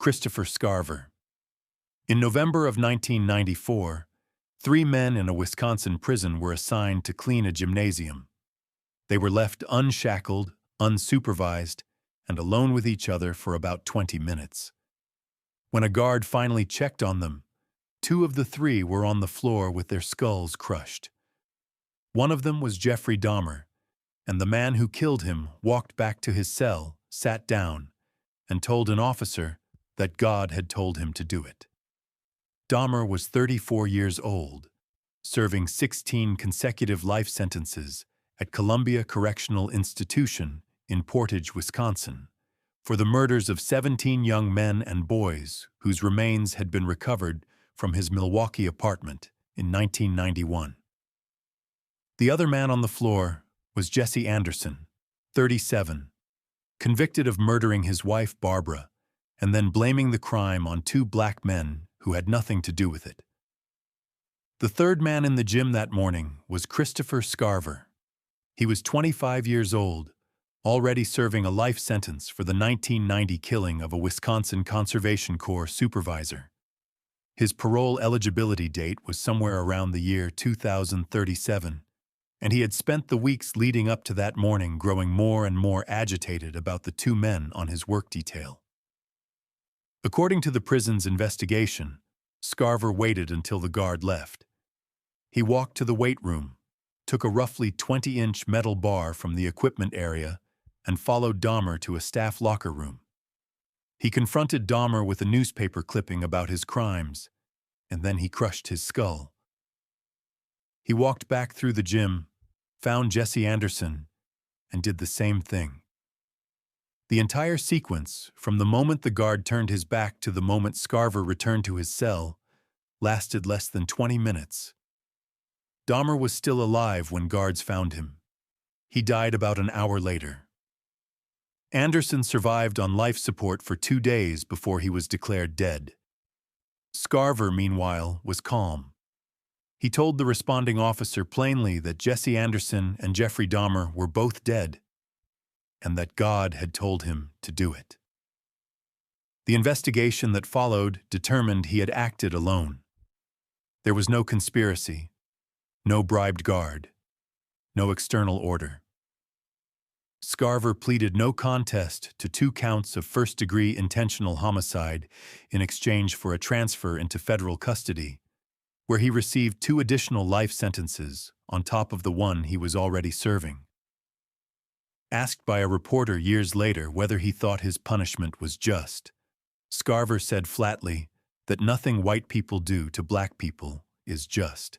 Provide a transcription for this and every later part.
Christopher Scarver. In November of 1994, 3 men in a Wisconsin prison were assigned to clean a gymnasium. They were left unshackled, unsupervised, and alone with each other for about 20 minutes. When a guard finally checked on them, 2 of the 3 were on the floor with their skulls crushed. One of them was Jeffrey Dahmer, and the man who killed him walked back to his cell, sat down, and told an officer that God had told him to do it. Dahmer was 34 years old, serving 16 consecutive life sentences at Columbia Correctional Institution in Portage, Wisconsin, for the murders of 17 young men and boys whose remains had been recovered from his Milwaukee apartment in 1991. The other man on the floor was Jesse Anderson, 37, convicted of murdering his wife Barbara and then blaming the crime on 2 black men who had nothing to do with it. The 3rd man in the gym that morning was Christopher Scarver. He was 25 years old, already serving a life sentence for the 1990 killing of a Wisconsin Conservation Corps supervisor. His parole eligibility date was somewhere around the year 2037, and he had spent the weeks leading up to that morning growing more and more agitated about the 2 men on his work detail. According to the prison's investigation, Scarver waited until the guard left. He walked to the weight room, took a roughly 20-inch metal bar from the equipment area, and followed Dahmer to a staff locker room. He confronted Dahmer with a newspaper clipping about his crimes, and then he crushed his skull. He walked back through the gym, found Jesse Anderson, and did the same thing. The entire sequence, from the moment the guard turned his back to the moment Scarver returned to his cell, lasted less than 20 minutes. Dahmer was still alive when guards found him. He died about an hour later. Anderson survived on life support for 2 days before he was declared dead. Scarver, meanwhile, was calm. He told the responding officer plainly that Jesse Anderson and Jeffrey Dahmer were both dead, and that God had told him to do it. The investigation that followed determined he had acted alone. There was no conspiracy, no bribed guard, no external order. Scarver pleaded no contest to 2 counts of first-degree intentional homicide in exchange for a transfer into federal custody, where he received 2 additional life sentences on top of the one he was already serving. Asked by a reporter years later whether he thought his punishment was just, Scarver said flatly that nothing white people do to black people is just.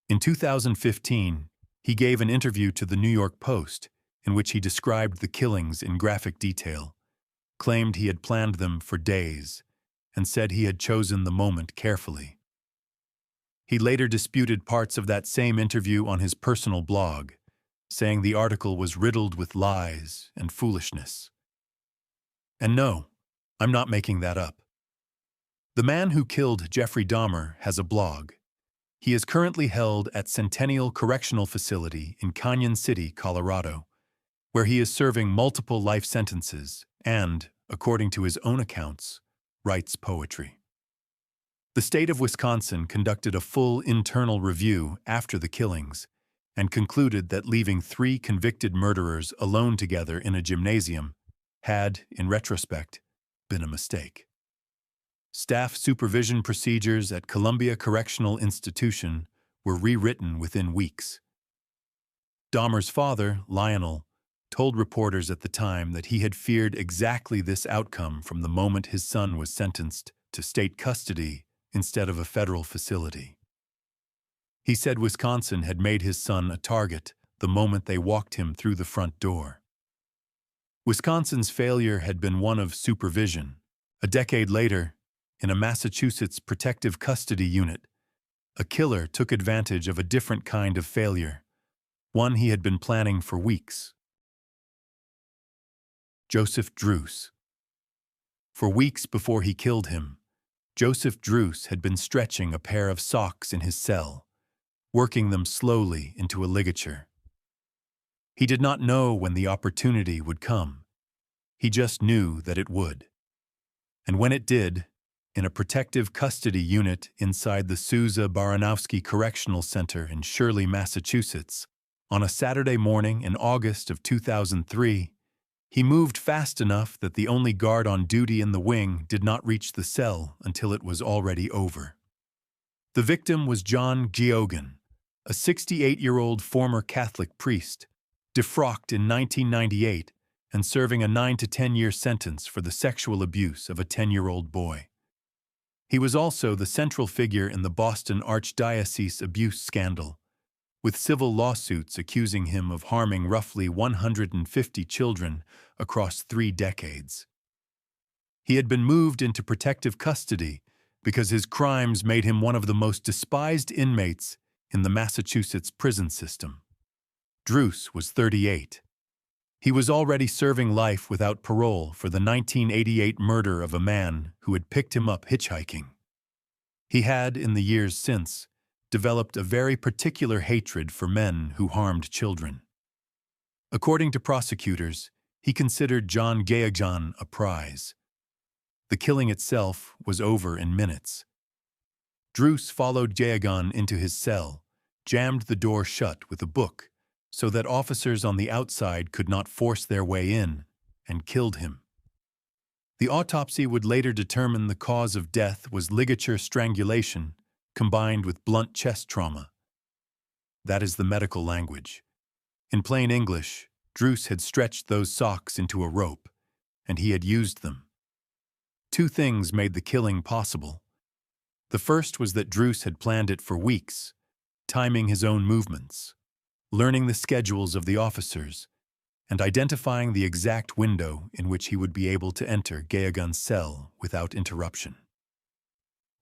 In 2015, he gave an interview to the New York Post in which he described the killings in graphic detail, claimed he had planned them for days, and said he had chosen the moment carefully. He later disputed parts of that same interview on his personal blog, saying the article was riddled with lies and foolishness. And no, I'm not making that up. The man who killed Jeffrey Dahmer has a blog. He is currently held at Centennial Correctional Facility in Canyon City, Colorado, where he is serving multiple life sentences and, according to his own accounts, writes poetry. The state of Wisconsin conducted a full internal review after the killings and concluded that leaving 3 convicted murderers alone together in a gymnasium had, in retrospect, been a mistake. Staff supervision procedures at Columbia Correctional Institution were rewritten within weeks. Dahmer's father, Lionel, told reporters at the time that he had feared exactly this outcome from the moment his son was sentenced to state custody instead of a federal facility. He said Wisconsin had made his son a target the moment they walked him through the front door. Wisconsin's failure had been one of supervision. A decade later, in a Massachusetts protective custody unit, a killer took advantage of a different kind of failure, one he had been planning for weeks. Joseph Druce. For weeks before he killed him, Joseph Druce had been stretching a pair of socks in his cell, working them slowly into a ligature. He did not know when the opportunity would come. He just knew that it would. And when it did, in a protective custody unit inside the Souza Baranowski Correctional Center in Shirley, Massachusetts, on a Saturday morning in August of 2003, he moved fast enough that the only guard on duty in the wing did not reach the cell until it was already over. The victim was John Geoghegan, a 68-year-old former Catholic priest, defrocked in 1998 and serving a 9 to 10-year sentence for the sexual abuse of a 10-year-old boy. He was also the central figure in the Boston Archdiocese abuse scandal, with civil lawsuits accusing him of harming roughly 150 children across 3 decades. He had been moved into protective custody because his crimes made him one of the most despised inmates in the Massachusetts prison system. Druce was 38. He was already serving life without parole for the 1988 murder of a man who had picked him up hitchhiking. He had, in the years since, developed a very particular hatred for men who harmed children. According to prosecutors, he considered John Geoghegan a prize. The killing itself was over in minutes. Druce followed Geoghegan into his cell, jammed the door shut with a book so that officers on the outside could not force their way in, and killed him. The autopsy would later determine the cause of death was ligature strangulation combined with blunt chest trauma. That is the medical language. In plain English, Druce had stretched those socks into a rope, and he had used them. 2 things made the killing possible. The first was that Druce had planned it for weeks, timing his own movements, learning the schedules of the officers, and identifying the exact window in which he would be able to enter Geoghegan's cell without interruption.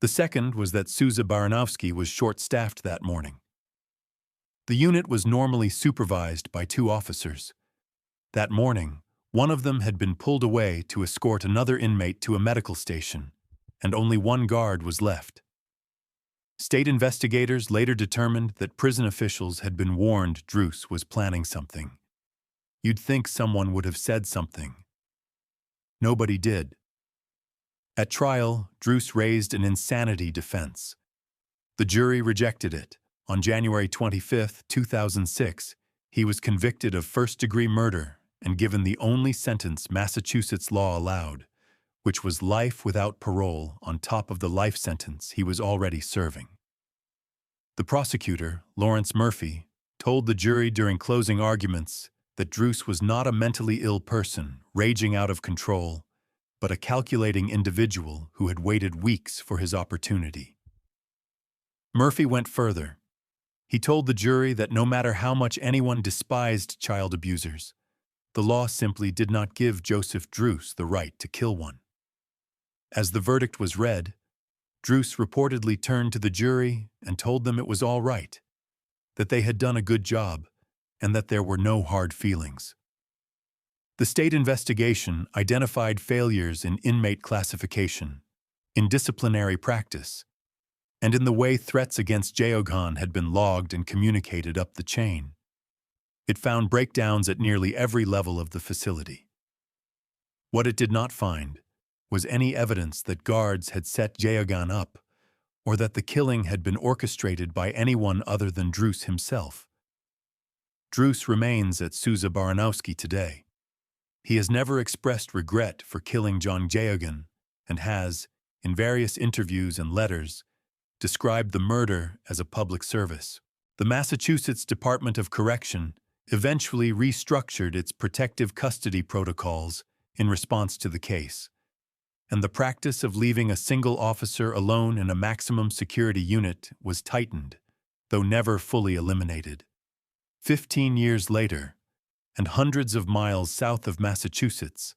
The second was that Souza Baranowski was short-staffed that morning. The unit was normally supervised by 2 officers. That morning, one of them had been pulled away to escort another inmate to a medical station, and only 1 guard was left. State investigators later determined that prison officials had been warned Druce was planning something. You'd think someone would have said something. Nobody did. At trial, Druce raised an insanity defense. The jury rejected it. On January 25, 2006, he was convicted of first-degree murder and given the only sentence Massachusetts law allowed, which was life without parole on top of the life sentence he was already serving. The prosecutor, Lawrence Murphy, told the jury during closing arguments that Druce was not a mentally ill person raging out of control, but a calculating individual who had waited weeks for his opportunity. Murphy went further. He told the jury that no matter how much anyone despised child abusers, the law simply did not give Joseph Druce the right to kill one. As the verdict was read, Druce reportedly turned to the jury and told them it was all right, that they had done a good job, and that there were no hard feelings. The state investigation identified failures in inmate classification, in disciplinary practice, and in the way threats against Geoghegan had been logged and communicated up the chain. It found breakdowns at nearly every level of the facility. What it did not find was any evidence that guards had set Geoghegan up, or that the killing had been orchestrated by anyone other than Druce himself. Druce remains at Souza Baranowski today. He has never expressed regret for killing John Geoghegan and has, in various interviews and letters, described the murder as a public service. The Massachusetts Department of Correction eventually restructured its protective custody protocols in response to the case, and the practice of leaving a single officer alone in a maximum security unit was tightened, though never fully eliminated. 15 years later, and hundreds of miles south of Massachusetts,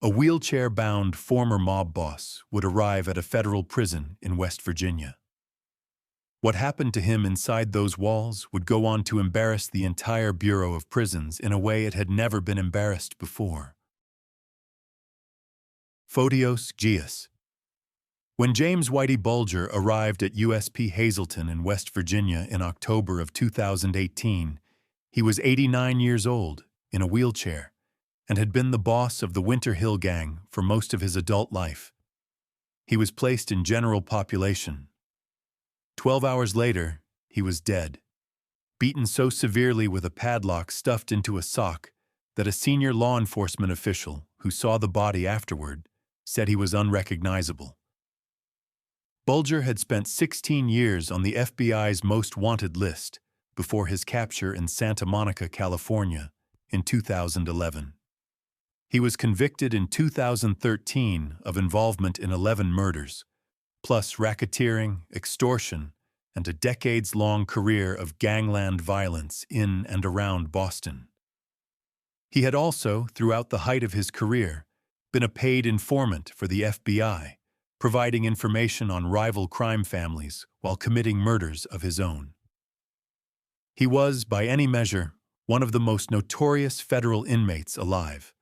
a wheelchair-bound former mob boss would arrive at a federal prison in West Virginia. What happened to him inside those walls would go on to embarrass the entire Bureau of Prisons in a way it had never been embarrassed before. Photios Geas. When James Whitey Bulger arrived at USP Hazleton in West Virginia in October of 2018, he was 89 years old, in a wheelchair, and had been the boss of the Winter Hill Gang for most of his adult life. He was placed in general population. 12 hours later, he was dead, beaten so severely with a padlock stuffed into a sock that a senior law enforcement official who saw the body afterward said he was unrecognizable. Bulger had spent 16 years on the FBI's most wanted list before his capture in Santa Monica, California, in 2011. He was convicted in 2013 of involvement in 11 murders, plus racketeering, extortion, and a decades-long career of gangland violence in and around Boston. He had also, throughout the height of his career, been a paid informant for the FBI, providing information on rival crime families while committing murders of his own. He was, by any measure, one of the most notorious federal inmates alive.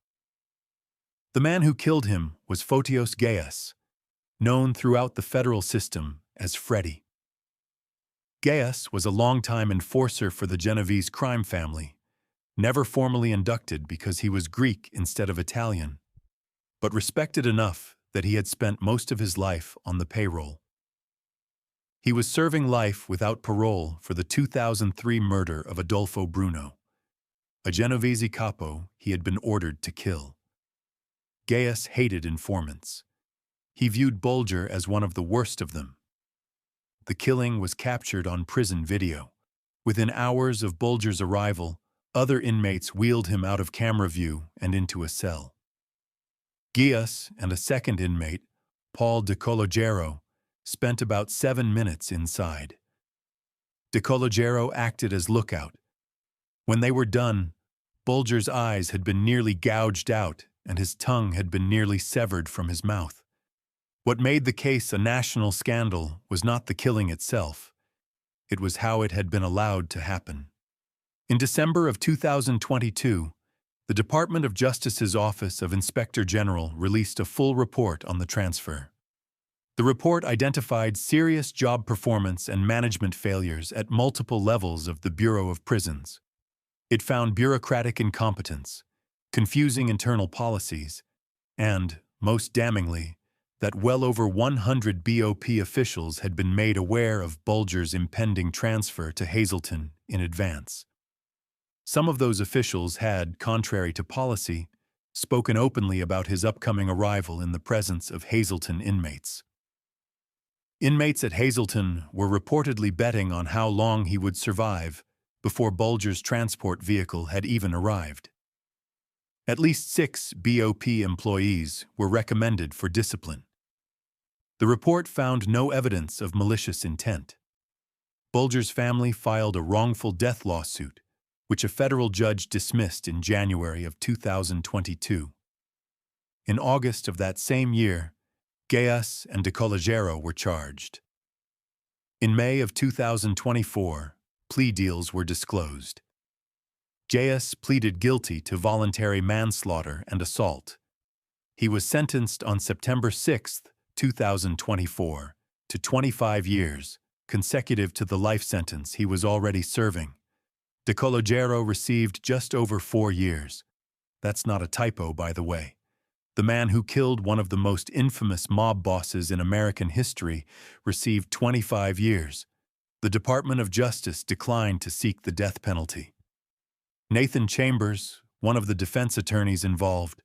The man who killed him was Fotios Gaius, known throughout the federal system as Freddy. Gaius was a longtime enforcer for the Genovese crime family, never formally inducted because he was Greek instead of Italian, but respected enough that he had spent most of his life on the payroll. He was serving life without parole for the 2003 murder of Adolfo Bruno, a Genovese capo he had been ordered to kill. Gaius hated informants. He viewed Bulger as one of the worst of them. The killing was captured on prison video. Within hours of Bulger's arrival, other inmates wheeled him out of camera view and into a cell. Gaius and a second inmate, Paul De Cologero, spent about 7 minutes inside. De Cologero acted as lookout. When they were done, Bulger's eyes had been nearly gouged out and his tongue had been nearly severed from his mouth. What made the case a national scandal was not the killing itself. It was how it had been allowed to happen. In December of 2022, the Department of Justice's Office of Inspector General released a full report on the transfer. The report identified serious job performance and management failures at multiple levels of the Bureau of Prisons. It found bureaucratic incompetence, confusing internal policies, and, most damningly, that well over 100 BOP officials had been made aware of Bulger's impending transfer to Hazleton in advance. Some of those officials had, contrary to policy, spoken openly about his upcoming arrival in the presence of Hazleton inmates. Inmates at Hazleton were reportedly betting on how long he would survive before Bulger's transport vehicle had even arrived. At least 6 BOP employees were recommended for discipline. The report found no evidence of malicious intent. Bulger's family filed a wrongful death lawsuit, which a federal judge dismissed in January of 2022. In August of that same year, Gaius and De Cologero were charged. In May of 2024, plea deals were disclosed. Gaius pleaded guilty to voluntary manslaughter and assault. He was sentenced on September 6, 2024, to 25 years, consecutive to the life sentence he was already serving. De Cologero received just over 4 years. That's not a typo, by the way. The man who killed one of the most infamous mob bosses in American history received 25 years. The Department of Justice declined to seek the death penalty. Nathan Chambers, one of the defense attorneys involved,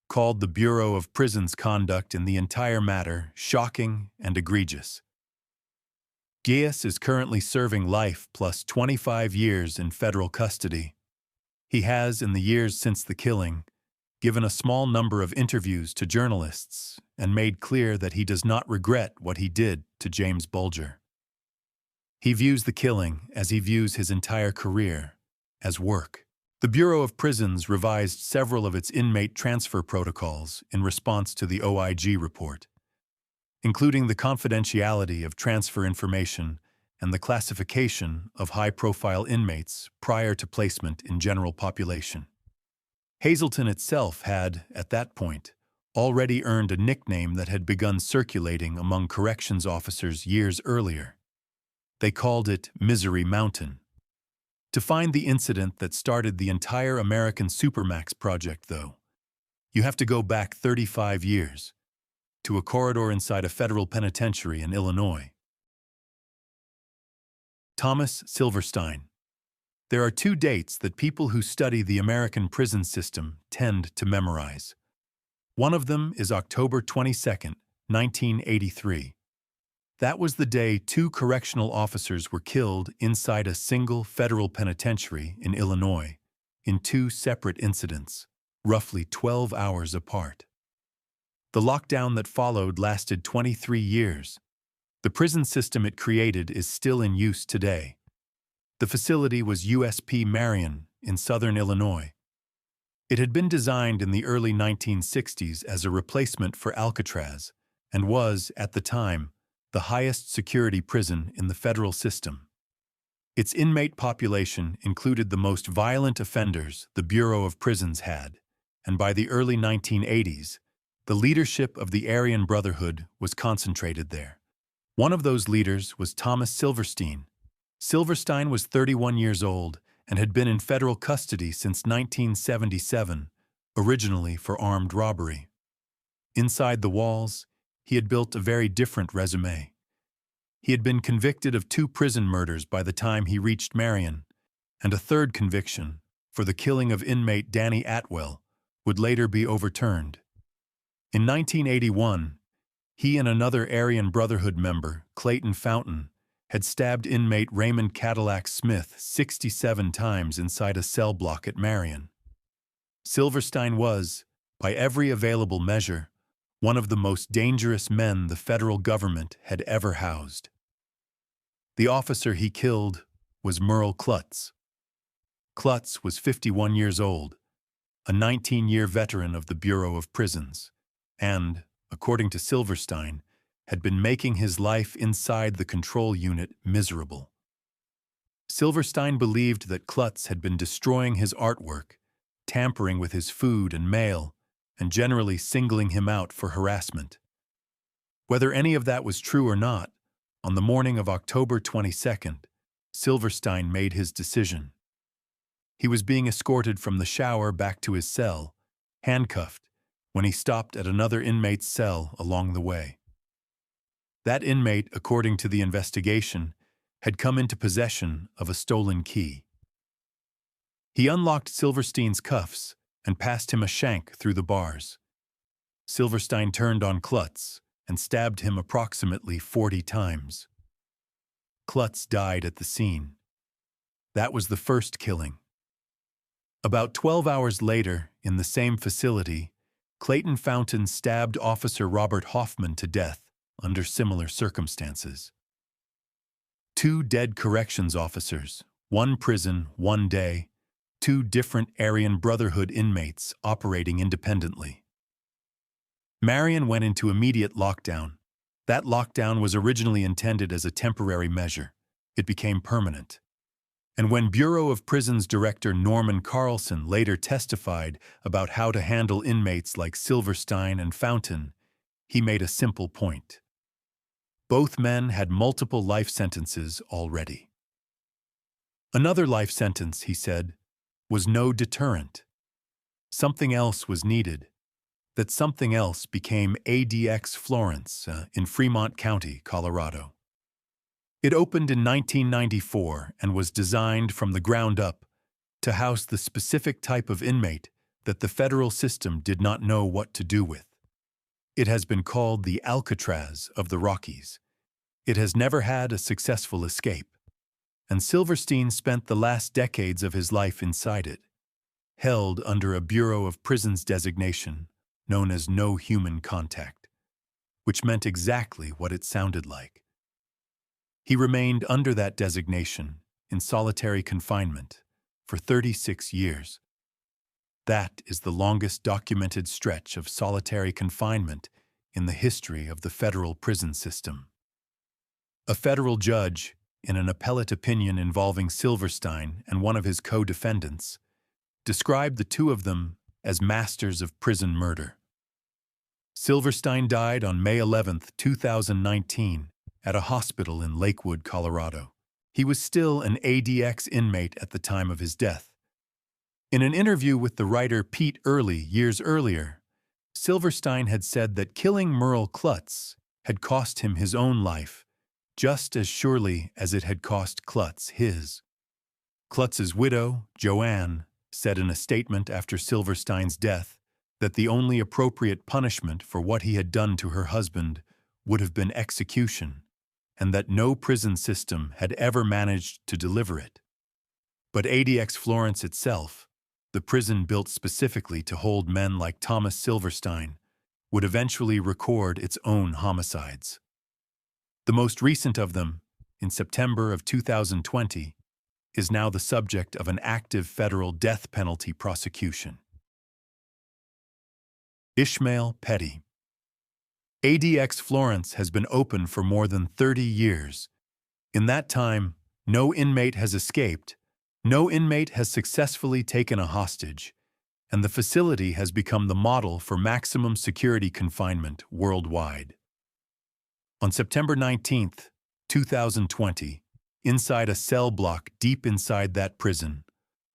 called the Bureau of Prisons' conduct in the entire matter shocking and egregious. Gaius is currently serving life plus 25 years in federal custody. He has, in the years since the killing, given a small number of interviews to journalists and made clear that he does not regret what he did to James Bulger. He views the killing, as he views his entire career, as work. The Bureau of Prisons revised several of its inmate transfer protocols in response to the OIG report, including the confidentiality of transfer information and the classification of high-profile inmates prior to placement in general population. Hazleton itself had, at that point, already earned a nickname that had begun circulating among corrections officers years earlier. They called it Misery Mountain. To find the incident that started the entire American Supermax project, though, you have to go back 35 years, to a corridor inside a federal penitentiary in Illinois. Thomas Silverstein. There are two dates that people who study the American prison system tend to memorize. One of them is October 22, 1983. That was the day two correctional officers were killed inside a single federal penitentiary in Illinois, in two separate incidents, roughly 12 hours apart. The lockdown that followed lasted 23 years. The prison system it created is still in use today. The facility was USP Marion in southern Illinois. It had been designed in the early 1960s as a replacement for Alcatraz and was, at the time, the highest security prison in the federal system. Its inmate population included the most violent offenders the Bureau of Prisons had, and by the early 1980s, the leadership of the Aryan Brotherhood was concentrated there. One of those leaders was Thomas Silverstein. Silverstein was 31 years old and had been in federal custody since 1977, originally for armed robbery. Inside the walls, he had built a very different resume. He had been convicted of 2 prison murders by the time he reached Marion, and a third conviction, for the killing of inmate Danny Atwell, would later be overturned. In 1981, he and another Aryan Brotherhood member, Clayton Fountain, had stabbed inmate Raymond Cadillac Smith 67 times inside a cell block at Marion. Silverstein was, by every available measure, one of the most dangerous men the federal government had ever housed. The officer he killed was Merle Klutz. Klutz was 51 years old, a 19-year veteran of the Bureau of Prisons, and, according to Silverstein, had been making his life inside the control unit miserable. Silverstein believed that Klutz had been destroying his artwork, tampering with his food and mail, and generally singling him out for harassment. Whether any of that was true or not, on the morning of October 22nd, Silverstein made his decision. He was being escorted from the shower back to his cell, handcuffed, when he stopped at another inmate's cell along the way. That inmate, according to the investigation, had come into possession of a stolen key. He unlocked Silverstein's cuffs and passed him a shank through the bars. Silverstein turned on Klutz and stabbed him approximately 40 times. Klutz died at the scene. That was the first killing. About 12 hours later, in the same facility, Clayton Fountain stabbed Officer Robert Hoffman to death under similar circumstances. 2 dead corrections officers, 1 prison, 1 day, 2 different Aryan Brotherhood inmates operating independently. Marion went into immediate lockdown. That lockdown was originally intended as a temporary measure. It became permanent. And when Bureau of Prisons Director Norman Carlson later testified about how to handle inmates like Silverstein and Fountain, he made a simple point. Both men had multiple life sentences already. Another life sentence, he said, was no deterrent. Something else was needed. That something else became ADX Florence in Fremont County, Colorado. It opened in 1994 and was designed from the ground up to house the specific type of inmate that the federal system did not know what to do with. It has been called the Alcatraz of the Rockies. It has never had a successful escape, and Silverstein spent the last decades of his life inside it, held under a Bureau of Prisons designation known as no human contact, which meant exactly what it sounded like. He remained under that designation in solitary confinement for 36 years. That is the longest documented stretch of solitary confinement in the history of the federal prison system. A federal judge, in an appellate opinion involving Silverstein and one of his co-defendants, described the two of them as masters of prison murder. Silverstein died on May 11, 2019, at a hospital in Lakewood, Colorado. He was still an ADX inmate at the time of his death. In an interview with the writer Pete Early years earlier, Silverstein had said that killing Merle Klutz had cost him his own life, just as surely as it had cost Klutz his. Klutz's widow, Joanne, said in a statement after Silverstein's death that the only appropriate punishment for what he had done to her husband would have been execution, and that no prison system had ever managed to deliver it. But ADX Florence itself, the prison built specifically to hold men like Thomas Silverstein, would eventually record its own homicides. The most recent of them, in September of 2020, is now the subject of an active federal death penalty prosecution. Ishmael Petty. ADX Florence has been open for more than 30 years. In that time, no inmate has escaped, no inmate has successfully taken a hostage, and the facility has become the model for maximum security confinement worldwide. On September 19, 2020, inside a cell block deep inside that prison,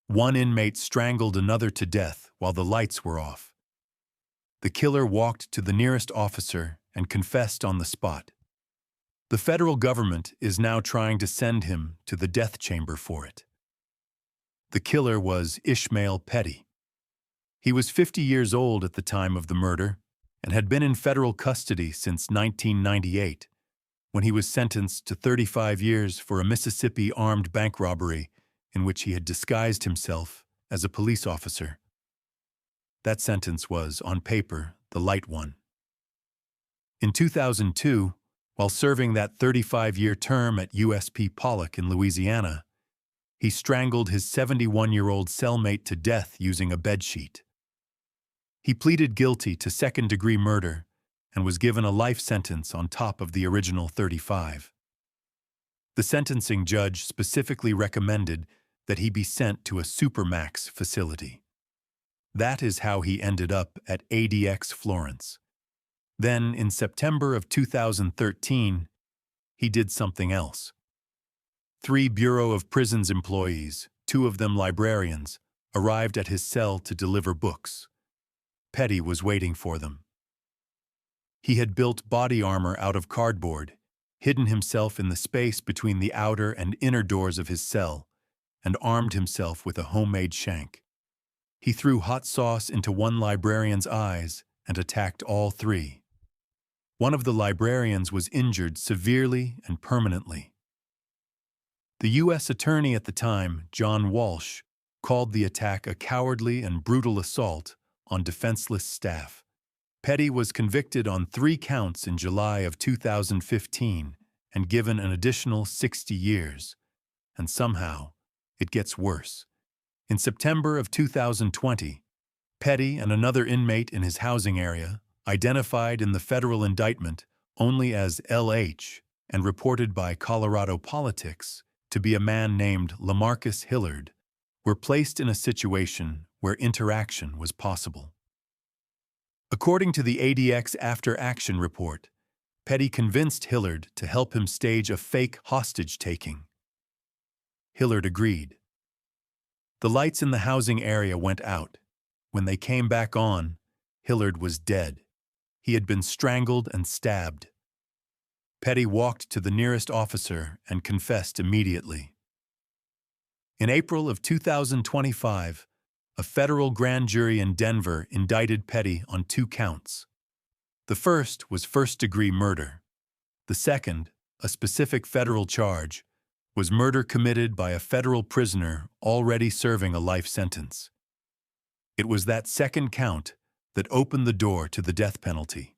one inmate strangled another to death while the lights were off. The killer walked to the nearest officer and confessed on the spot. The federal government is now trying to send him to the death chamber for it. The killer was Ishmael Petty. He was 50 years old at the time of the murder and had been in federal custody since 1998, when he was sentenced to 35 years for a Mississippi armed bank robbery in which he had disguised himself as a police officer. That sentence was, on paper, the light one. In 2002, while serving that 35-year term at USP Pollock in Louisiana, he strangled his 71-year-old cellmate to death using a bedsheet. He pleaded guilty to second-degree murder and was given a life sentence on top of the original 35. The sentencing judge specifically recommended that he be sent to a supermax facility. That is how he ended up at ADX Florence. Then, in September of 2013, he did something else. 3 Bureau of Prisons employees, 2 of them librarians, arrived at his cell to deliver books. Petty was waiting for them. He had built body armor out of cardboard, hidden himself in the space between the outer and inner doors of his cell, and armed himself with a homemade shank. He threw hot sauce into one librarian's eyes and attacked all 3. One of the librarians was injured severely and permanently. The U.S. Attorney at the time, John Walsh, called the attack a cowardly and brutal assault on defenseless staff. Petty was convicted on 3 counts in July of 2015 and given an additional 60 years. And somehow, it gets worse. In September of 2020, Petty and another inmate in his housing area, identified in the federal indictment only as LH and reported by Colorado Politics to be a man named LaMarcus Hillard, were placed in a situation where interaction was possible. According to the ADX After Action report, Petty convinced Hillard to help him stage a fake hostage-taking. Hillard agreed. The lights in the housing area went out. When they came back on, Hillard was dead. He had been strangled and stabbed. Petty walked to the nearest officer and confessed immediately. In April of 2025, a federal grand jury in Denver indicted Petty on 2 counts. The first was first-degree murder. The second, a specific federal charge, was murder committed by a federal prisoner already serving a life sentence. It was that second count that opened the door to the death penalty.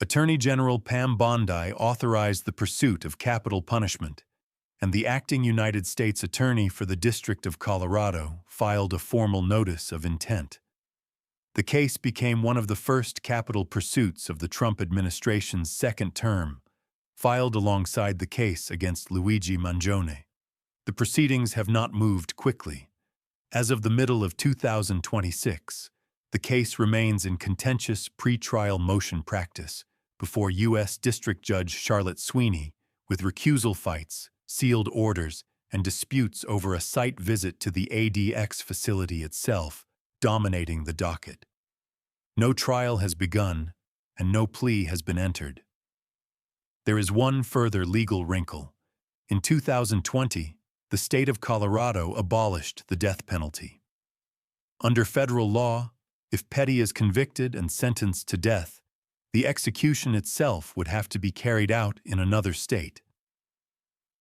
Attorney General Pam Bondi authorized the pursuit of capital punishment, and the acting United States Attorney for the District of Colorado filed a formal notice of intent. The case became one of the first capital pursuits of the Trump administration's second term, filed alongside the case against Luigi Mangione. The proceedings have not moved quickly. As of the middle of 2026, the case remains in contentious pretrial motion practice before U.S. District Judge Charlotte Sweeney, with recusal fights, sealed orders, and disputes over a site visit to the ADX facility itself dominating the docket. No trial has begun, and no plea has been entered. There is one further legal wrinkle. In 2020, the state of Colorado abolished the death penalty. Under federal law, if Petty is convicted and sentenced to death, the execution itself would have to be carried out in another state.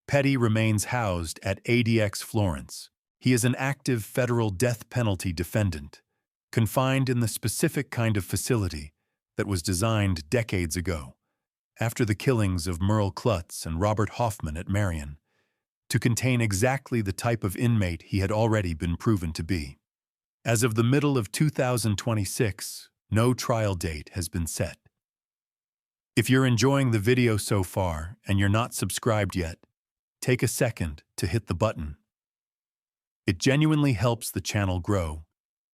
Petty remains housed at ADX Florence. He is an active federal death penalty defendant, confined in the specific kind of facility that was designed decades ago, after the killings of Merle Klutz and Robert Hoffman at Marion, to contain exactly the type of inmate he had already been proven to be. As of the middle of 2026, no trial date has been set. If you're enjoying the video so far and you're not subscribed yet, take a second to hit the button. It genuinely helps the channel grow,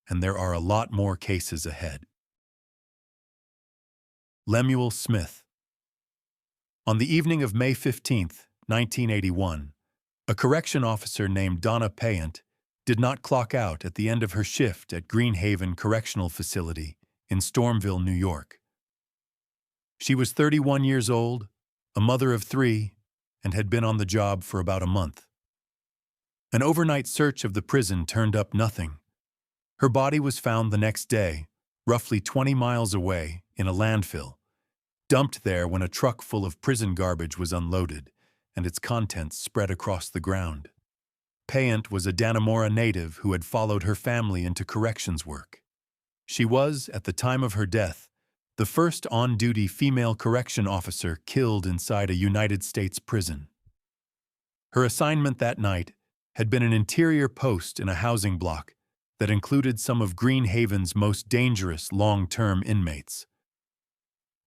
and there are a lot more cases ahead. Lemuel Smith. On the evening of May 15, 1981, a correction officer named Donna Payant did not clock out at the end of her shift at Greenhaven Correctional Facility in Stormville, New York. She was 31 years old, a mother of 3, and had been on the job for about a month. An overnight search of the prison turned up nothing. Her body was found the next day, roughly 20 miles away, in a landfill, dumped there when a truck full of prison garbage was unloaded and its contents spread across the ground. Payant was a Dannemora native who had followed her family into corrections work. She was, at the time of her death, the first on-duty female correction officer killed inside a United States prison. Her assignment that night had been an interior post in a housing block that included some of Greenhaven's most dangerous long-term inmates.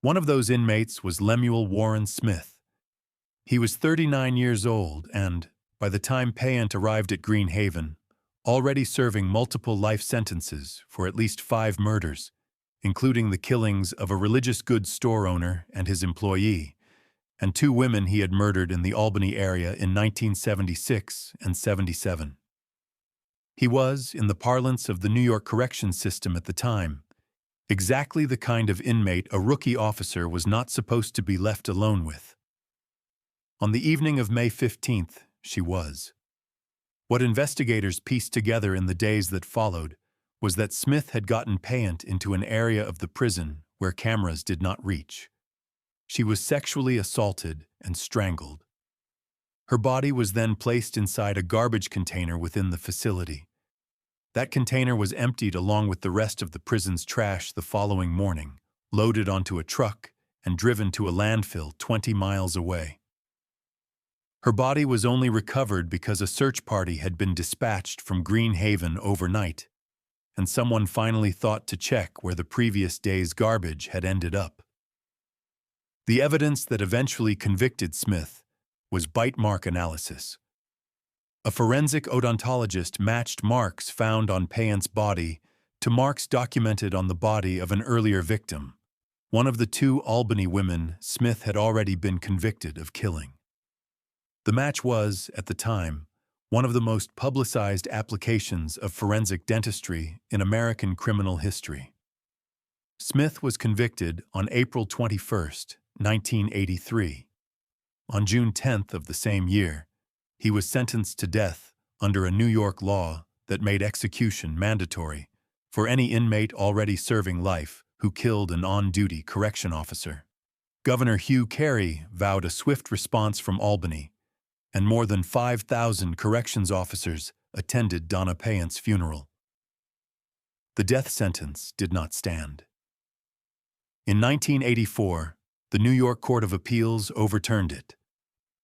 One of those inmates was Lemuel Warren Smith. He was 39 years old and, by the time Payant arrived at Greenhaven, already serving multiple life sentences for at least 5 murders, including the killings of a religious goods store owner and his employee, and 2 women he had murdered in the Albany area in 1976 and 77. He was, in the parlance of the New York correction system at the time, exactly the kind of inmate a rookie officer was not supposed to be left alone with. On the evening of May 15th, she was. What investigators pieced together in the days that followed was that Smith had gotten Payant into an area of the prison where cameras did not reach. She was sexually assaulted and strangled. Her body was then placed inside a garbage container within the facility. That container was emptied along with the rest of the prison's trash the following morning, loaded onto a truck, and driven to a landfill 20 miles away. Her body was only recovered because a search party had been dispatched from Greenhaven overnight, and someone finally thought to check where the previous day's garbage had ended up. The evidence that eventually convicted Smith was bite mark analysis. A forensic odontologist matched marks found on Payant's body to marks documented on the body of an earlier victim, one of the 2 Albany women Smith had already been convicted of killing. The match was, at the time, one of the most publicized applications of forensic dentistry in American criminal history. Smith was convicted on April 21, 1983. On June 10th of the same year, he was sentenced to death under a New York law that made execution mandatory for any inmate already serving life who killed an on-duty correction officer. Governor Hugh Carey vowed a swift response from Albany, and more than 5,000 corrections officers attended Donna Payant's funeral. The death sentence did not stand. In 1984, the New York Court of Appeals overturned it.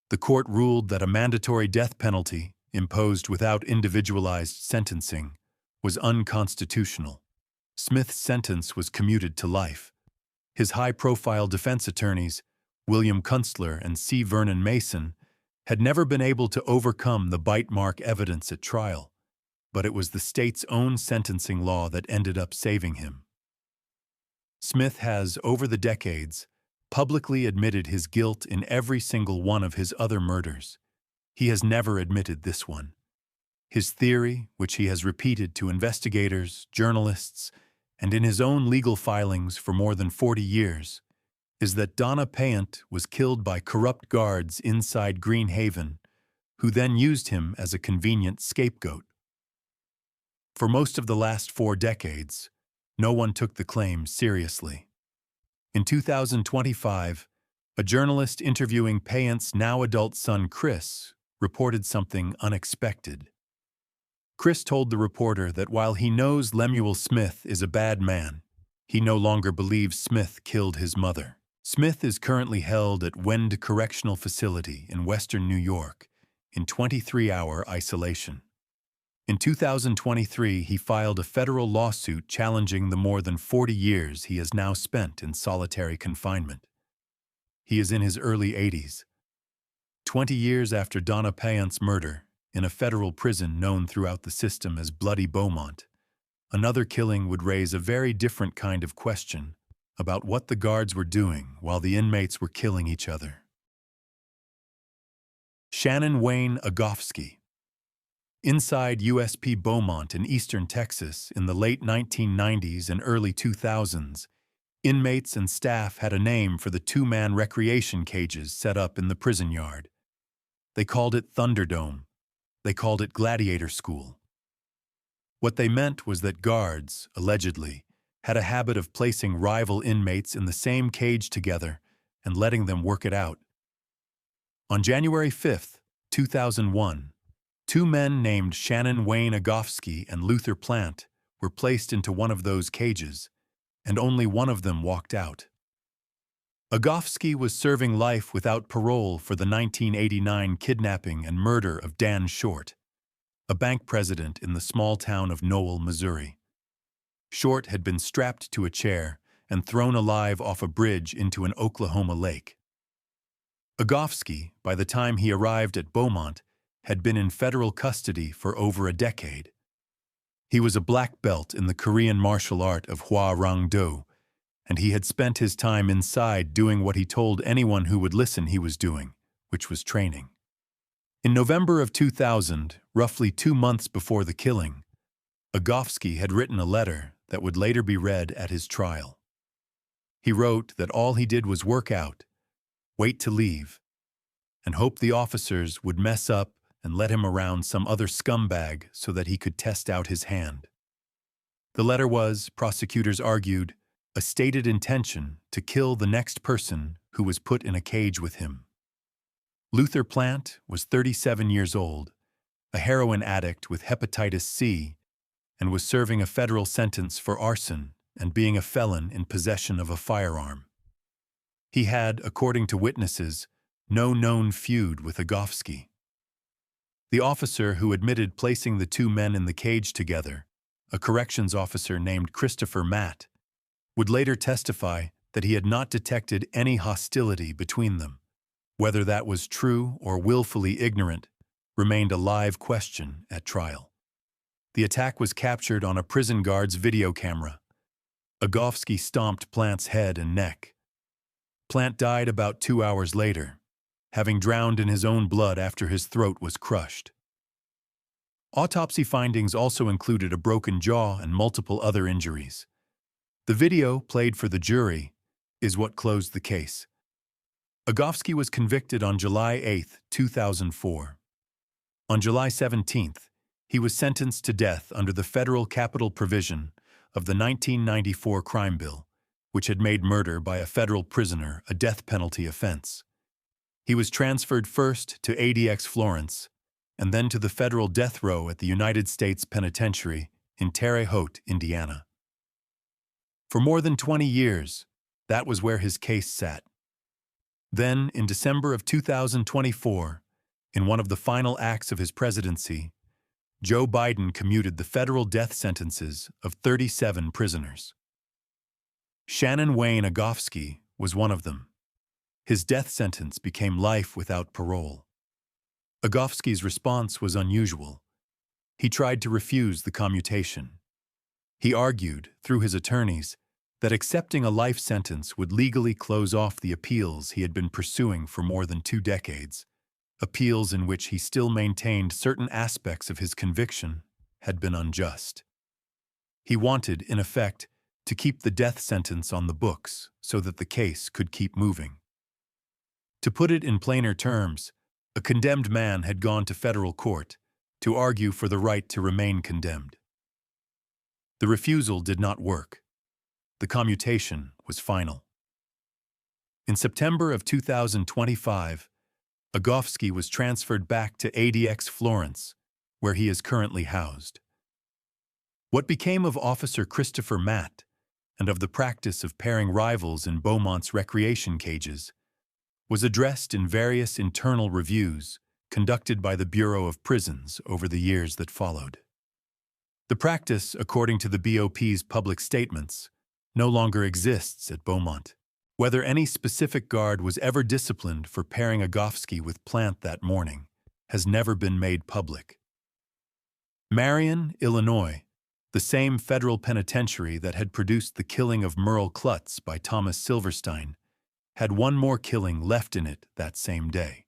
The court ruled that a mandatory death penalty, imposed without individualized sentencing, was unconstitutional. Smith's sentence was commuted to life. His high-profile defense attorneys, William Kunstler and C. Vernon Mason, had never been able to overcome the bite mark evidence at trial, but it was the state's own sentencing law that ended up saving him. Smith has, over the decades, publicly admitted his guilt in every single one of his other murders. He has never admitted this one. His theory, which he has repeated to investigators, journalists, and in his own legal filings for more than 40 years, is that Donna Payant was killed by corrupt guards inside Green Haven, who then used him as a convenient scapegoat. For most of the last 4 decades, no one took the claim seriously. In 2025, a journalist interviewing Payant's now-adult son Chris reported something unexpected. Chris told the reporter that while he knows Lemuel Smith is a bad man, he no longer believes Smith killed his mother. Smith is currently held at Wend Correctional Facility in western New York in 23-hour isolation. In 2023, he filed a federal lawsuit challenging the more than 40 years he has now spent in solitary confinement. He is in his early 80s. 20 years after Donna Payant's murder, in a federal prison known throughout the system as Bloody Beaumont, another killing would raise a very different kind of question about what the guards were doing while the inmates were killing each other. Shannon Wayne Agofsky. Inside USP Beaumont in eastern Texas in the late 1990s and early 2000s, inmates and staff had a name for the 2-man recreation cages set up in the prison yard. They called it Thunderdome. They called it Gladiator School. What they meant was that guards, allegedly, had a habit of placing rival inmates in the same cage together and letting them work it out. On January 5, 2001, 2 men named Shannon Wayne Agofsky and Luther Plant were placed into one of those cages, and only one of them walked out. Agofsky was serving life without parole for the 1989 kidnapping and murder of Dan Short, a bank president in the small town of Noel, Missouri. Short had been strapped to a chair and thrown alive off a bridge into an Oklahoma lake. Agofsky, by the time he arrived at Beaumont, had been in federal custody for over a decade. He was a black belt in the Korean martial art of Hwa Rang Do, and he had spent his time inside doing what he told anyone who would listen he was doing, which was training. In November of 2000, roughly 2 months before the killing, Agofsky had written a letter that would later be read at his trial. He wrote that all he did was work out, wait to leave, and hope the officers would mess up and let him around some other scumbag so that he could test out his hand. The letter was, prosecutors argued, a stated intention to kill the next person who was put in a cage with him. Luther Plant was 37 years old, a heroin addict with hepatitis C, and was serving a federal sentence for arson and being a felon in possession of a firearm. He had, according to witnesses, no known feud with Agofsky. The officer who admitted placing the 2 men in the cage together, a corrections officer named Christopher Matt, would later testify that he had not detected any hostility between them. Whether that was true or willfully ignorant remained a live question at trial. The attack was captured on a prison guard's video camera. Agofsky stomped Plant's head and neck. Plant died about 2 hours later, having drowned in his own blood after his throat was crushed. Autopsy findings also included a broken jaw and multiple other injuries. The video, played for the jury, is what closed the case. Agofsky was convicted on July 8, 2004. On July 17, he was sentenced to death under the federal capital provision of the 1994 crime bill, which had made murder by a federal prisoner a death penalty offense. He was transferred first to ADX Florence and then to the federal death row at the United States Penitentiary in Terre Haute, Indiana. For more than 20 years, that was where his case sat. Then, in December of 2024, in one of the final acts of his presidency, Joe Biden commuted the federal death sentences of 37 prisoners. Shannon Wayne Agofsky was one of them. His death sentence became life without parole. Agofsky's response was unusual. He tried to refuse the commutation. He argued, through his attorneys, that accepting a life sentence would legally close off the appeals he had been pursuing for more than 2 decades, appeals in which he still maintained certain aspects of his conviction had been unjust. He wanted, in effect, to keep the death sentence on the books so that the case could keep moving. To put it in plainer terms, a condemned man had gone to federal court to argue for the right to remain condemned. The refusal did not work. The commutation was final. In September of 2025, Agofsky was transferred back to ADX Florence, where he is currently housed. What became of Officer Christopher Matt and of the practice of pairing rivals in Beaumont's recreation cages was addressed in various internal reviews conducted by the Bureau of Prisons over the years that followed. The practice, according to the BOP's public statements, no longer exists at Beaumont. Whether any specific guard was ever disciplined for pairing Agofsky with Plant that morning has never been made public. Marion, Illinois, the same federal penitentiary that had produced the killing of Merle Klutz by Thomas Silverstein, had one more killing left in it that same day.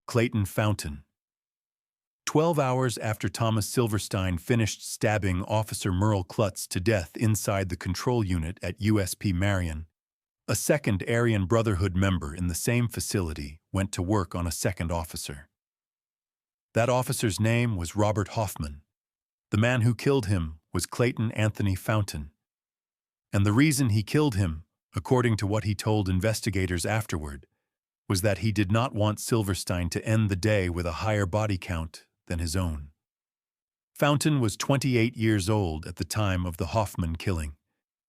Clayton Fountain. 12 hours after Thomas Silverstein finished stabbing Officer Merle Klutz to death inside the control unit at USP Marion, a second Aryan Brotherhood member in the same facility went to work on a second officer. That officer's name was Robert Hoffman. The man who killed him was Clayton Anthony Fountain. And the reason he killed him, according to what he told investigators afterward, was that he did not want Silverstein to end the day with a higher body count than his own. Fountain was 28 years old at the time of the Hoffman killing.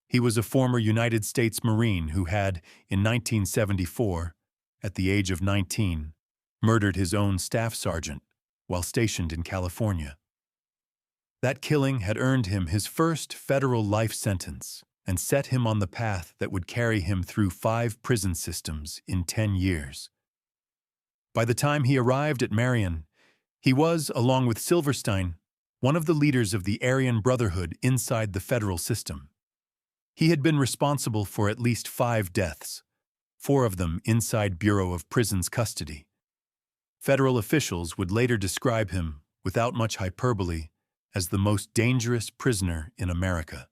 He was a former United States Marine who had, in 1974, at the age of 19, murdered his own staff sergeant while stationed in California. That killing had earned him his first federal life sentence and set him on the path that would carry him through 5 prison systems in 10 years. By the time he arrived at Marion, he was, along with Silverstein, one of the leaders of the Aryan Brotherhood inside the federal system. He had been responsible for at least 5 deaths, 4 of them inside Bureau of Prisons custody. Federal officials would later describe him, without much hyperbole, as the most dangerous prisoner in America.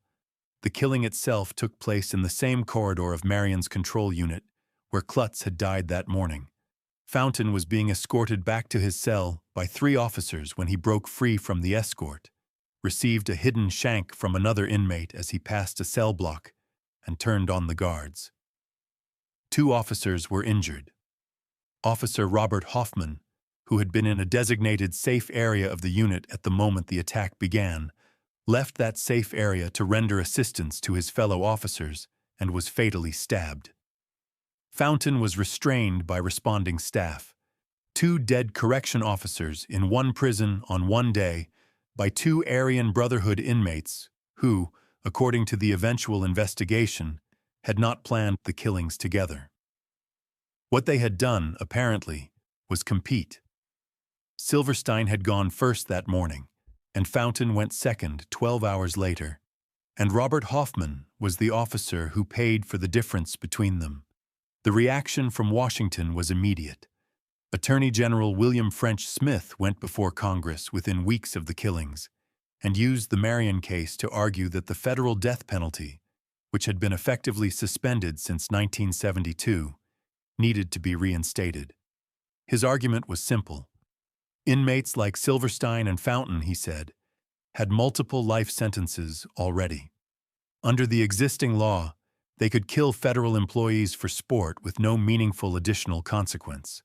The killing itself took place in the same corridor of Marion's control unit, where Klutz had died that morning. Fountain was being escorted back to his cell by 3 officers when he broke free from the escort, received a hidden shank from another inmate as he passed a cell block, and turned on the guards. 2 officers were injured. Officer Robert Hoffman, who had been in a designated safe area of the unit at the moment the attack began, left that safe area to render assistance to his fellow officers and was fatally stabbed. Fountain was restrained by responding staff, 2 dead correction officers in one prison on one day by 2 Aryan Brotherhood inmates who, according to the eventual investigation, had not planned the killings together. What they had done, apparently, was compete. Silverstein had gone first that morning, and Fountain went second 12 hours later, and Robert Hoffman was the officer who paid for the difference between them. The reaction from Washington was immediate. Attorney General William French Smith went before Congress within weeks of the killings and used the Marion case to argue that the federal death penalty, which had been effectively suspended since 1972, needed to be reinstated. His argument was simple. Inmates like Silverstein and Fountain, he said, had multiple life sentences already. Under the existing law, they could kill federal employees for sport with no meaningful additional consequence.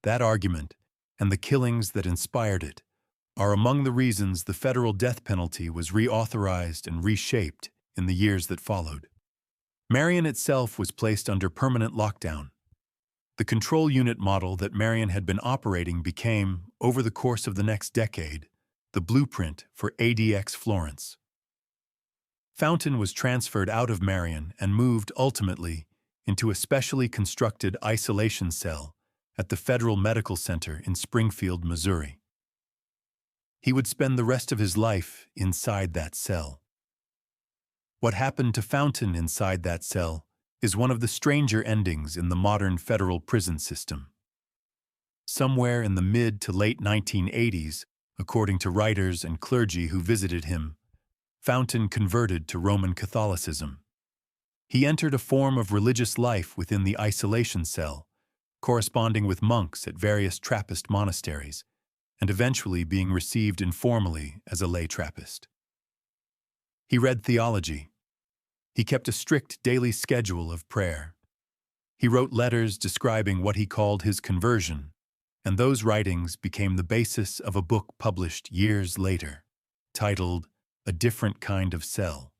That argument, and the killings that inspired it, are among the reasons the federal death penalty was reauthorized and reshaped in the years that followed. Marion itself was placed under permanent lockdown. The control unit model that Marion had been operating became, over the course of the next decade, the blueprint for ADX Florence. Fountain was transferred out of Marion and moved, ultimately, into a specially constructed isolation cell at the Federal Medical Center in Springfield, Missouri. He would spend the rest of his life inside that cell. What happened to Fountain inside that cell is one of the stranger endings in the modern federal prison system. Somewhere in the mid to late 1980s, according to writers and clergy who visited him, Fountain converted to Roman Catholicism. He entered a form of religious life within the isolation cell, corresponding with monks at various Trappist monasteries, and eventually being received informally as a lay Trappist. He read theology. He kept a strict daily schedule of prayer. He wrote letters describing what he called his conversion, and those writings became the basis of a book published years later, titled A Different Kind of Cell.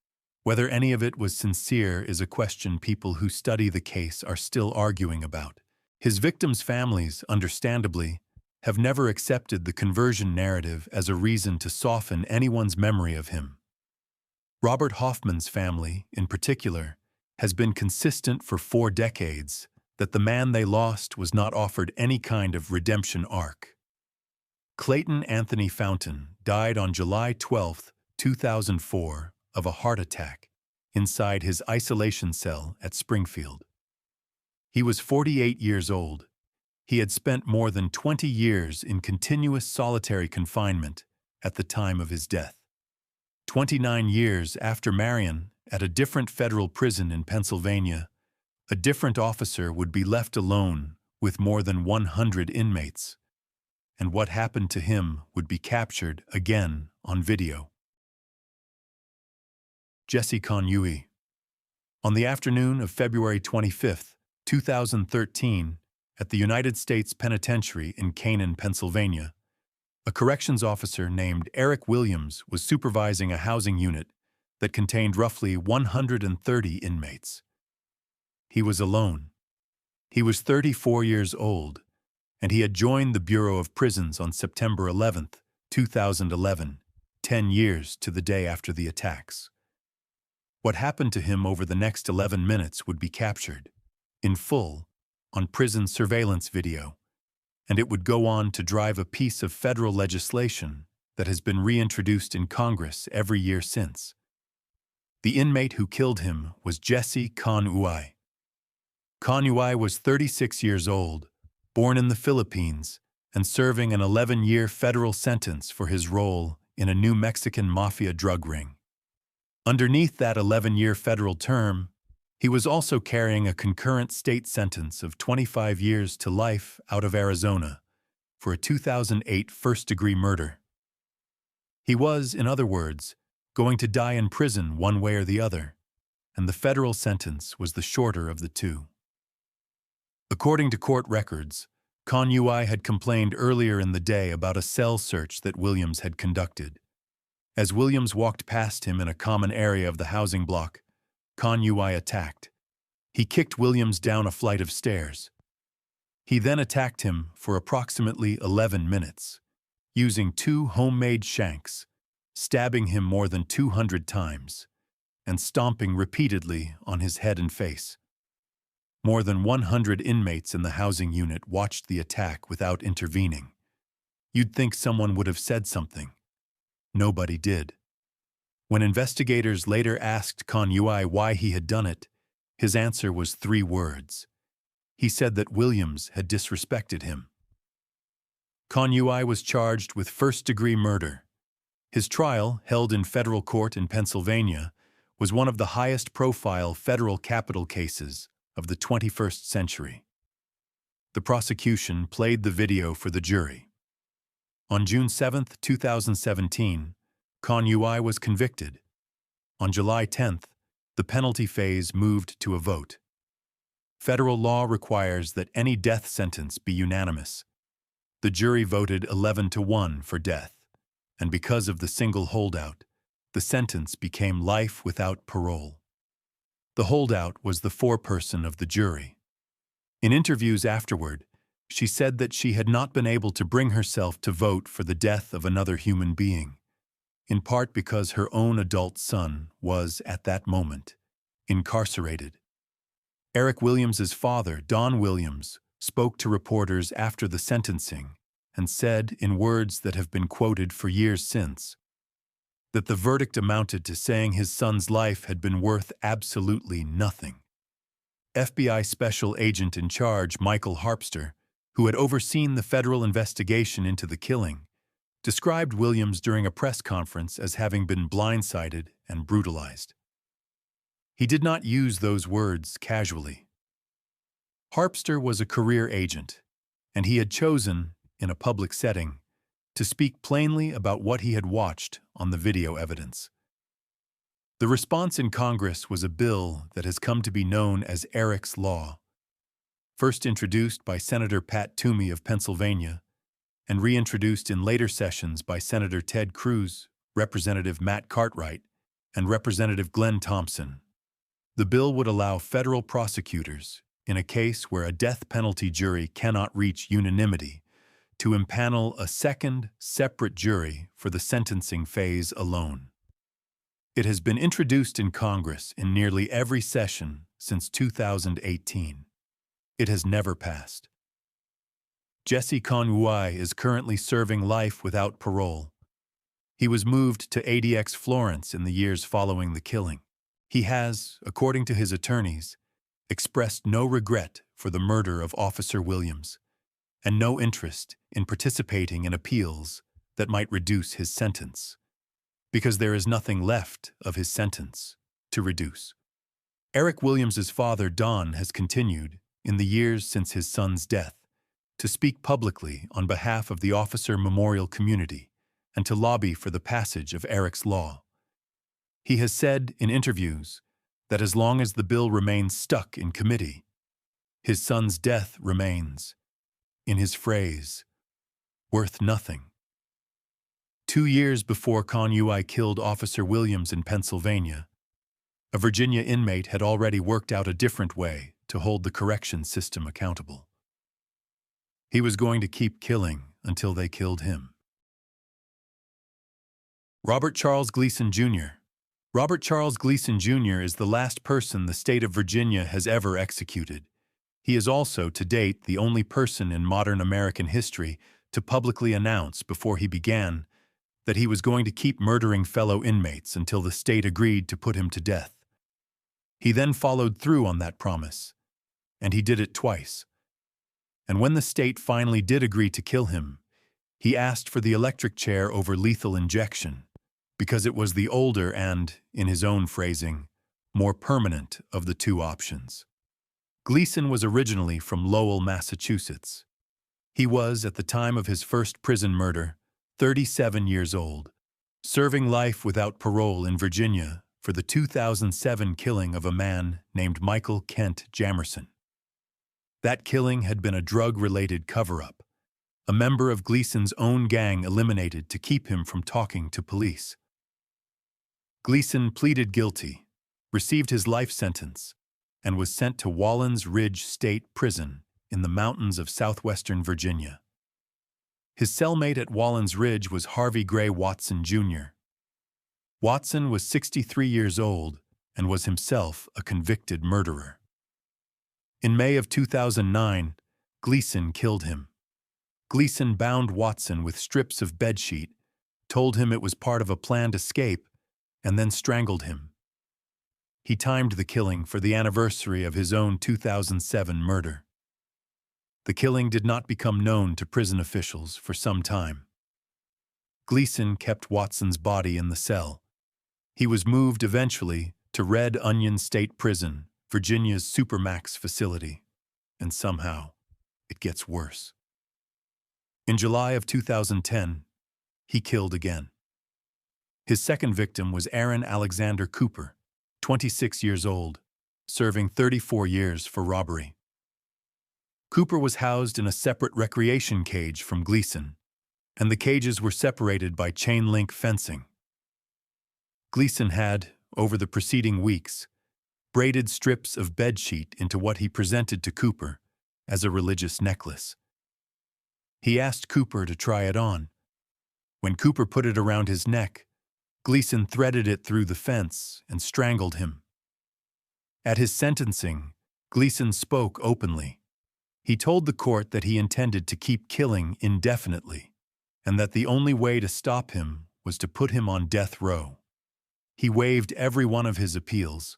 Whether any of it was sincere is a question people who study the case are still arguing about. His victims' families, understandably, have never accepted the conversion narrative as a reason to soften anyone's memory of him. Robert Hoffman's family, in particular, has been consistent for 4 decades that the man they lost was not offered any kind of redemption arc. Clayton Anthony Fountain died on July 12, 2004, of a heart attack inside his isolation cell at Springfield. He was 48 years old. He had spent more than 20 years in continuous solitary confinement at the time of his death. 29 years after Marion, at a different federal prison in Pennsylvania, a different officer would be left alone with more than 100 inmates, and what happened to him would be captured again on video. Jesse Kanyui. On the afternoon of February 25, 2013, at the United States Penitentiary in Canaan, Pennsylvania, a corrections officer named Eric Williams was supervising a housing unit that contained roughly 130 inmates. He was alone. He was 34 years old, and he had joined the Bureau of Prisons on September 11, 2011, 10 years to the day after the attacks. What happened to him over the next 11 minutes would be captured, in full, on prison surveillance video, and it would go on to drive a piece of federal legislation that has been reintroduced in Congress every year since. The inmate who killed him was Jesse Kanyui. Kanyui was 36 years old, born in the Philippines, and serving an 11-year federal sentence for his role in a New Mexican mafia drug ring. Underneath that 11-year federal term, he was also carrying a concurrent state sentence of 25 years to life out of Arizona for a 2008 first-degree murder. He was, in other words, going to die in prison one way or the other, and the federal sentence was the shorter of the two. According to court records, Kanyui had complained earlier in the day about a cell search that Williams had conducted. As Williams walked past him in a common area of the housing block, Kanyui attacked. He kicked Williams down a flight of stairs. He then attacked him for approximately 11 minutes, using 2 homemade shanks, stabbing him more than 200 times, and stomping repeatedly on his head and face. More than 100 inmates in the housing unit watched the attack without intervening. You'd think someone would have said something. Nobody did. When investigators later asked Kanyui why he had done it, his answer was 3 words. He said that Williams had disrespected him. Kanyui was charged with first-degree murder. His trial, held in federal court in Pennsylvania, was one of the highest-profile federal capital cases of the 21st century. The prosecution played the video for the jury. On June 7, 2017, Kanyui was convicted. On July 10th, the penalty phase moved to a vote. Federal law requires that any death sentence be unanimous. The jury voted 11-1 for death, and because of the single holdout, the sentence became life without parole. The holdout was the foreperson of the jury. In interviews afterward, she said that she had not been able to bring herself to vote for the death of another human being, in part because her own adult son was, at that moment, incarcerated. Eric Williams's father, Don Williams, spoke to reporters after the sentencing and said, in words that have been quoted for years since, that the verdict amounted to saying his son's life had been worth absolutely nothing. FBI Special Agent in Charge Michael Harpster, who had overseen the federal investigation into the killing, described Williams during a press conference as having been blindsided and brutalized. He did not use those words casually. Harpster was a career agent, and he had chosen, in a public setting, to speak plainly about what he had watched on the video evidence. The response in Congress was a bill that has come to be known as Eric's Law, first introduced by Senator Pat Toomey of Pennsylvania and reintroduced in later sessions by Senator Ted Cruz, Representative Matt Cartwright, and Representative Glenn Thompson. The bill would allow federal prosecutors, in a case where a death penalty jury cannot reach unanimity, to impanel a second, separate jury for the sentencing phase alone. It has been introduced in Congress in nearly every session since 2018. It has never passed. Jesse Conway is currently serving life without parole. He was moved to ADX Florence in the years following the killing. He has, according to his attorneys, expressed no regret for the murder of Officer Williams and no interest in participating in appeals that might reduce his sentence, because there is nothing left of his sentence to reduce. Eric Williams's father, Don, has continued, in the years since his son's death, to speak publicly on behalf of the officer memorial community and to lobby for the passage of Eric's Law. He has said in interviews that as long as the bill remains stuck in committee, his son's death remains, in his phrase, worth nothing. 2 years before Conway killed Officer Williams in Pennsylvania, a Virginia inmate had already worked out a different way to hold the corrections system accountable. He was going to keep killing until they killed him. Robert Charles Gleason, Jr. Robert Charles Gleason, Jr. is the last person the state of Virginia has ever executed. He is also, to date, the only person in modern American history to publicly announce before he began that he was going to keep murdering fellow inmates until the state agreed to put him to death. He then followed through on that promise, and he did it twice. And when the state finally did agree to kill him, he asked for the electric chair over lethal injection, because it was the older and, in his own phrasing, more permanent of the two options. Gleason was originally from Lowell, Massachusetts. He was, at the time of his first prison murder, 37 years old, serving life without parole in Virginia for the 2007 killing of a man named Michael Kent Jamerson. That killing had been a drug-related cover-up, a member of Gleason's own gang eliminated to keep him from talking to police. Gleason pleaded guilty, received his life sentence, and was sent to Wallens Ridge State Prison in the mountains of southwestern Virginia. His cellmate at Wallens Ridge was Harvey Gray Watson, Jr. Watson was 63 years old and was himself a convicted murderer. In May of 2009, Gleason killed him. Gleason bound Watson with strips of bedsheet, told him it was part of a planned escape, and then strangled him. He timed the killing for the anniversary of his own 2007 murder. The killing did not become known to prison officials for some time. Gleason kept Watson's body in the cell. He was moved eventually to Red Onion State Prison, Virginia's Supermax facility, and somehow it gets worse. In July of 2010, he killed again. His second victim was Aaron Alexander Cooper, 26 years old, serving 34 years for robbery. Cooper was housed in a separate recreation cage from Gleason, and the cages were separated by chain-link fencing. Gleason had, over the preceding weeks, braided strips of bedsheet into what he presented to Cooper as a religious necklace. He asked Cooper to try it on. When Cooper put it around his neck, Gleason threaded it through the fence and strangled him. At his sentencing, Gleason spoke openly. He told the court that he intended to keep killing indefinitely, and that the only way to stop him was to put him on death row. He waived every one of his appeals.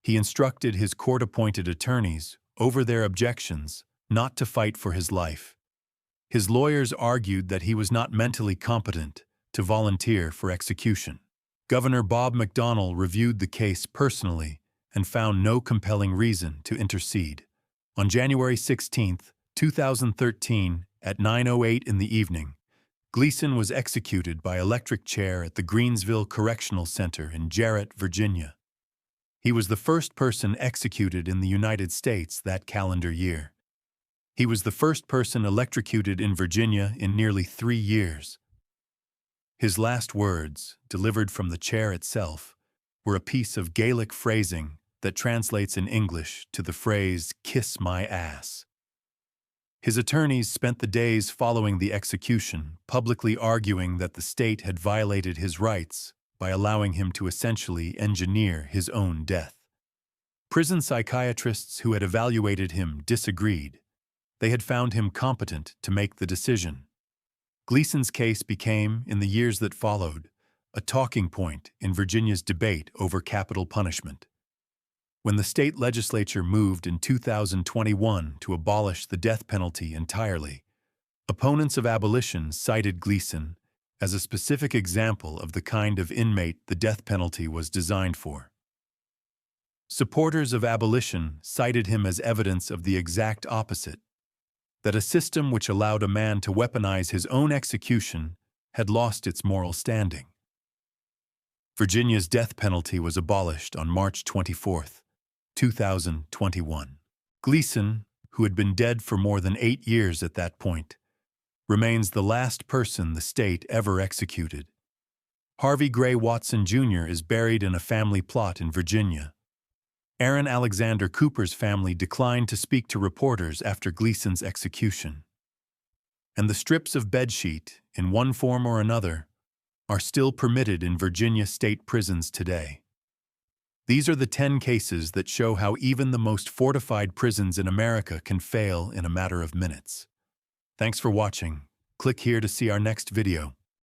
He instructed his court-appointed attorneys, over their objections, not to fight for his life. His lawyers argued that he was not mentally competent to volunteer for execution. Governor Bob McDonnell reviewed the case personally and found no compelling reason to intercede. On January 16, 2013, at 9:08 in the evening, Gleason was executed by electric chair at the Greensville Correctional Center in Jarrett, Virginia. He was the first person executed in the United States that calendar year. He was the first person electrocuted in Virginia in nearly 3 years. His last words, delivered from the chair itself, were a piece of Gaelic phrasing that translates in English to the phrase, "kiss my ass." His attorneys spent the days following the execution publicly arguing that the state had violated his rights by allowing him to essentially engineer his own death. Prison psychiatrists who had evaluated him disagreed. They had found him competent to make the decision. Gleason's case became, in the years that followed, a talking point in Virginia's debate over capital punishment. When the state legislature moved in 2021 to abolish the death penalty entirely, opponents of abolition cited Gleason as a specific example of the kind of inmate the death penalty was designed for. Supporters of abolition cited him as evidence of the exact opposite, that a system which allowed a man to weaponize his own execution had lost its moral standing. Virginia's death penalty was abolished on March 24, 2021. Gleason, who had been dead for more than 8 years at that point, remains the last person the state ever executed. Harvey Gray Watson Jr. is buried in a family plot in Virginia. Aaron Alexander Cooper's family declined to speak to reporters after Gleason's execution. And the strips of bedsheet, in one form or another, are still permitted in Virginia state prisons today. These are the 10 cases that show how even the most fortified prisons in America can fail in a matter of minutes. Thanks for watching. Click here to see our next video.